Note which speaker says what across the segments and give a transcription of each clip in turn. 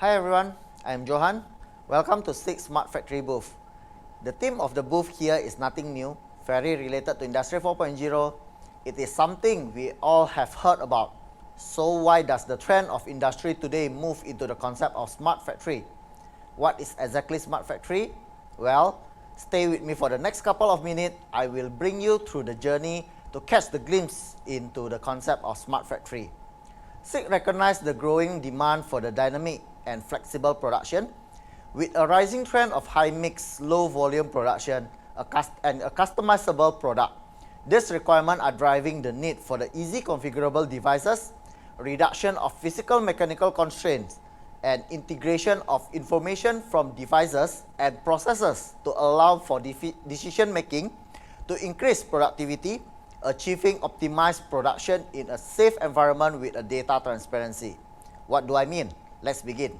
Speaker 1: Hi everyone, I am Johan. Welcome to SICK Smart Factory booth. The theme of the booth here is nothing new, very related to Industry 4.0. It is something we all have heard about. So why does the trend of industry today move into the concept of smart factory? What is exactly smart factory? Well, stay with me for the next couple of minutes. I will bring you through the journey to catch the glimpse into the concept of smart factory. SICK recognized the growing demand for the dynamic and flexible production. With a rising trend of high-mix, low-volume production and a customizable product, these requirements are driving the need for the easy configurable devices, reduction of physical-mechanical constraints, and integration of information from devices and processes to allow for decision-making to increase productivity, achieving optimized production in a safe environment with a data transparency. What do I mean? Let's begin.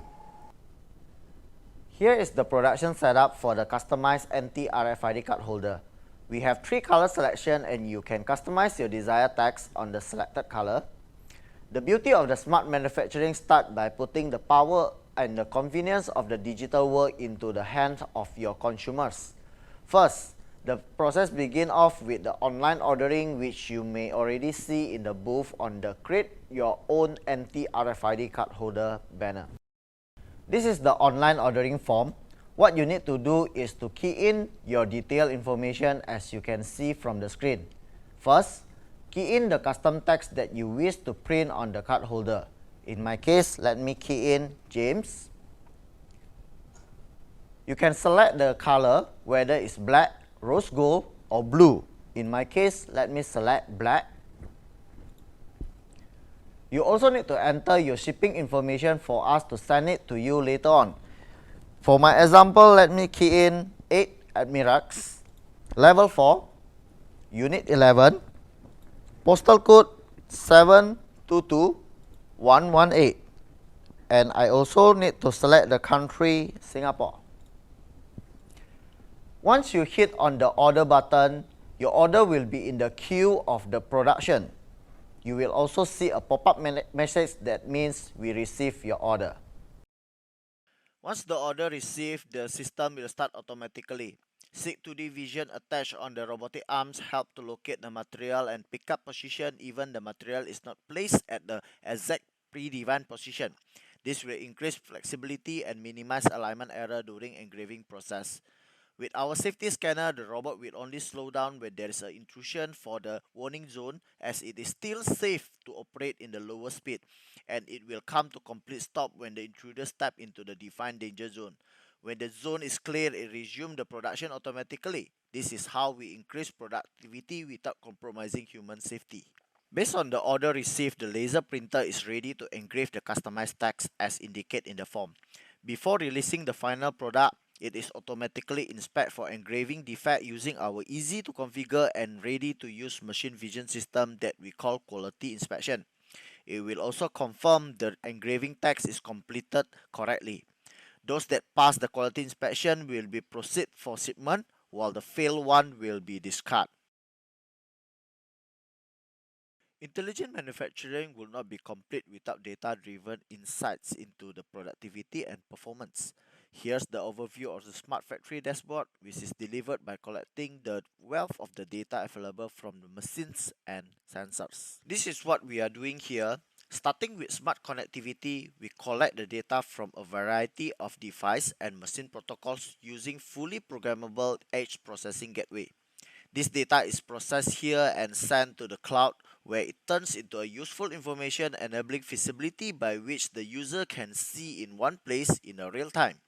Speaker 1: Here is the production setup for the customized NT-RFID card holder. We have 3 color selection and you can customize your desired text on the selected color. The beauty of the smart manufacturing starts by putting the power and the convenience of the digital world into the hands of your consumers. First, the process begins off with the online ordering, which you may already see in the booth on the Create Your Own NT-RFID card holder banner. This is the online ordering form. What you need to do is to key in your detailed information as you can see from the screen. First, key in the custom text that you wish to print on the card holder. In my case, let me key in James. You can select the color, whether it's black, rose gold, or blue. In my case, let me select black. You also need to enter your shipping information for us to send it to you later on. For my example, let me key in 8 Admirax, level 4, unit 11, postal code 722118, and I also need to select the country Singapore. Once you hit on the order button, your order will be in the queue of the production. You will also see a pop-up message that means we received your order. Once the order received, the system will start automatically. SICK 2D vision attached on the robotic arms help to locate the material and pick up position even the material is not placed at the exact predefined position. This will increase flexibility and minimize alignment error during engraving process. With our safety scanner, the robot will only slow down when there is an intrusion for the warning zone, as it is still safe to operate in the lower speed, and it will come to complete stop when the intruder step into the defined danger zone. When the zone is clear, it resumes the production automatically. This is how we increase productivity without compromising human safety. Based on the order received, the laser printer is ready to engrave the customized text as indicated in the form. Before releasing the final product, it is automatically inspected for engraving defect using our easy to configure and ready to use machine vision system that we call quality inspection. It will also confirm the engraving text is completed correctly. Those that pass the quality inspection will be proceed for shipment, while the failed one will be discarded. Intelligent manufacturing will not be complete without data-driven insights into the productivity and performance. Here's the overview of the Smart Factory dashboard, which is delivered by collecting the wealth of the data available from the machines and sensors. This is what we are doing here. Starting with smart connectivity, we collect the data from a variety of device and machine protocols using fully programmable edge processing gateway. This data is processed here and sent to the cloud, where it turns into a useful information enabling feasibility by which the user can see in one place in a real time.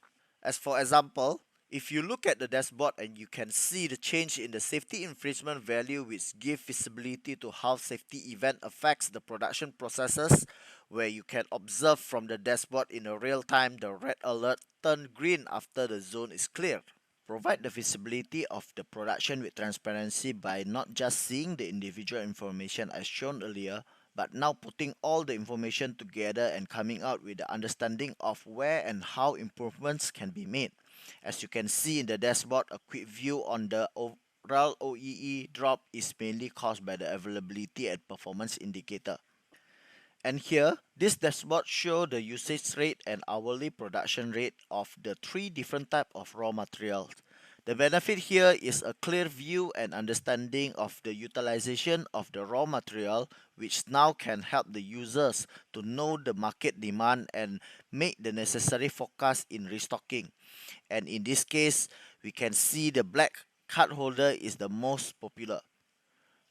Speaker 1: As for example, if you look at the dashboard and you can see the change in the safety infringement value, which give visibility to how safety event affects the production processes, where you can observe from the dashboard in a real time the red alert turn green after the zone is cleared. Provide the visibility of the production with transparency by not just seeing the individual information as shown earlier, but now putting all the information together and coming out with the understanding of where and how improvements can be made. As you can see in the dashboard, a quick view on the overall OEE drop is mainly caused by the availability and performance indicator. And here, this dashboard shows the usage rate and hourly production rate of the three different types of raw materials. The benefit here is a clear view and understanding of the utilization of the raw material, which now can help the users to know the market demand and make the necessary forecast in restocking. And in this case, we can see the black card holder is the most popular.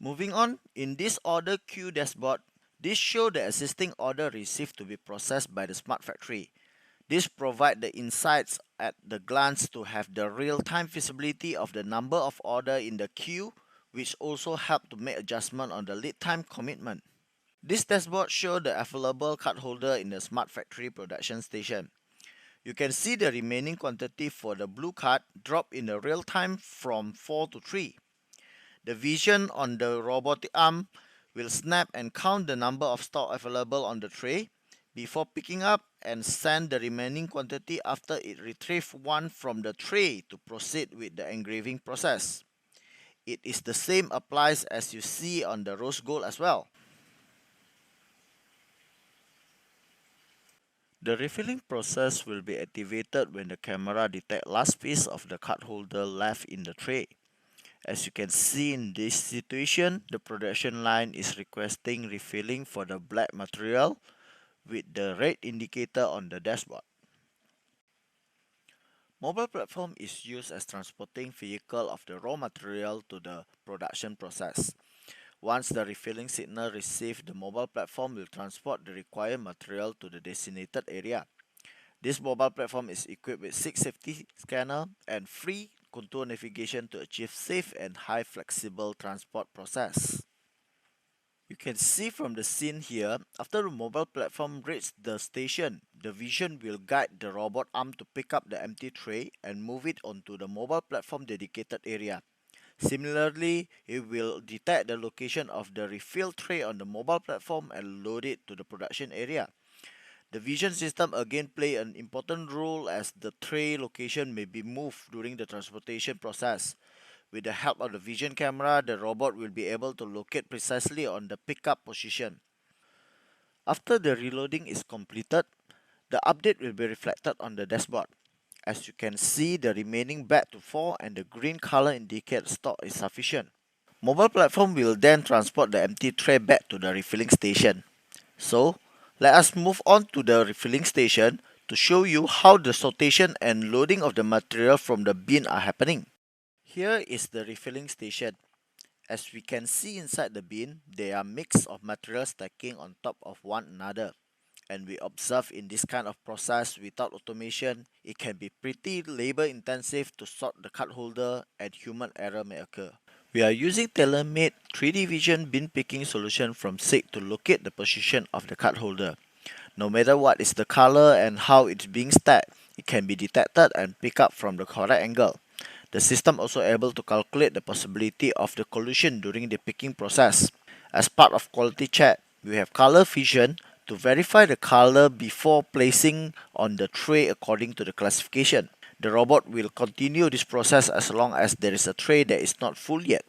Speaker 1: Moving on, in this order queue dashboard, this shows the existing order received to be processed by the smart factory. This provides the insights at the glance to have the real-time visibility of the number of order in the queue, which also help to make adjustment on the lead time commitment. This dashboard shows the available card holder in the smart factory production station. You can see the remaining quantity for the blue card drop in the real time from 4 to 3. The vision on the robotic arm will snap and count the number of stock available on the tray before picking up and send the remaining quantity after it retrieves one from the tray to proceed with the engraving process. It is the same applies as you see on the rose gold as well. The refilling process will be activated when the camera detects last piece of the card holder left in the tray. As you can see in this situation, the production line is requesting refilling for the black material with the red indicator on the dashboard. Mobile platform is used as transporting vehicle of the raw material to the production process. Once the refilling signal received, the mobile platform will transport the required material to the designated area. This mobile platform is equipped with 6 safety scanner and free contour navigation to achieve safe and high flexible transport process. You can see from the scene here, after the mobile platform reaches the station, the vision will guide the robot arm to pick up the empty tray and move it onto the mobile platform dedicated area. Similarly, it will detect the location of the refill tray on the mobile platform and load it to the production area. The vision system again play an important role as the tray location may be moved during the transportation process. With the help of the vision camera, the robot will be able to locate precisely on the pickup position. After the reloading is completed, the update will be reflected on the dashboard. As you can see, the remaining back to 4 and the green color indicates stock is sufficient. Mobile platform will then transport the empty tray back to the refilling station. So, let us move on to the refilling station to show you how the sortation and loading of the material from the bin are happening. Here is the refilling station. As we can see inside the bin, there are mix of materials stacking on top of one another. And we observe in this kind of process without automation, it can be pretty labor intensive to sort the card holder and human error may occur. We are using tailor-made 3D vision bin picking solution from SICK to locate the position of the card holder. No matter what is the color and how it's being stacked, it can be detected and picked up from the correct angle. The system also able to calculate the possibility of the collision during the picking process. As part of quality check, we have color vision to verify the color before placing on the tray according to the classification. The robot will continue this process as long as there is a tray that is not full yet.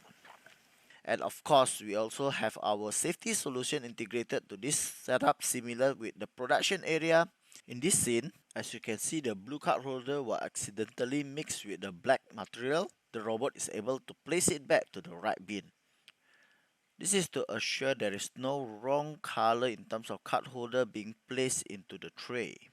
Speaker 1: And of course, we also have our safety solution integrated to this setup similar with the production area. In this scene, as you can see, the blue card holder was accidentally mixed with the black material. The robot is able to place it back to the right bin. This is to assure there is no wrong color in terms of card holder being placed into the tray.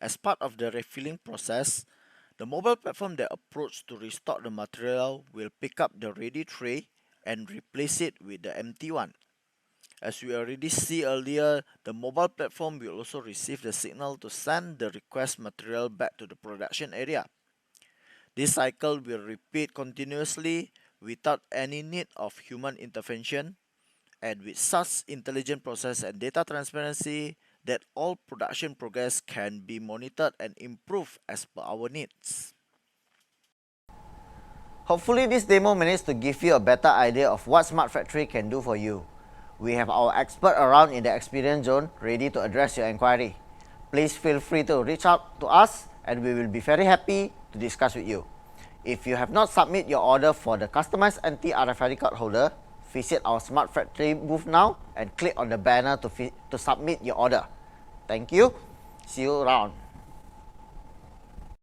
Speaker 1: As part of the refilling process, the mobile platform that approach to restock the material will pick up the ready tray and replace it with the empty one. As we already see earlier, the mobile platform will also receive the signal to send the request material back to the production area. This cycle will repeat continuously without any need of human intervention, and with such intelligent process and data transparency that all production progress can be monitored and improved as per our needs. Hopefully this demo managed to give you a better idea of what Smart Factory can do for you. We have our expert around in the experience zone ready to address your inquiry. Please feel free to reach out to us and we will be very happy to discuss with you. If you have not submitted your order for the customized anti-RFID card holder, visit our Smart Factory booth now and click on the banner to submit your order. Thank you. See you around.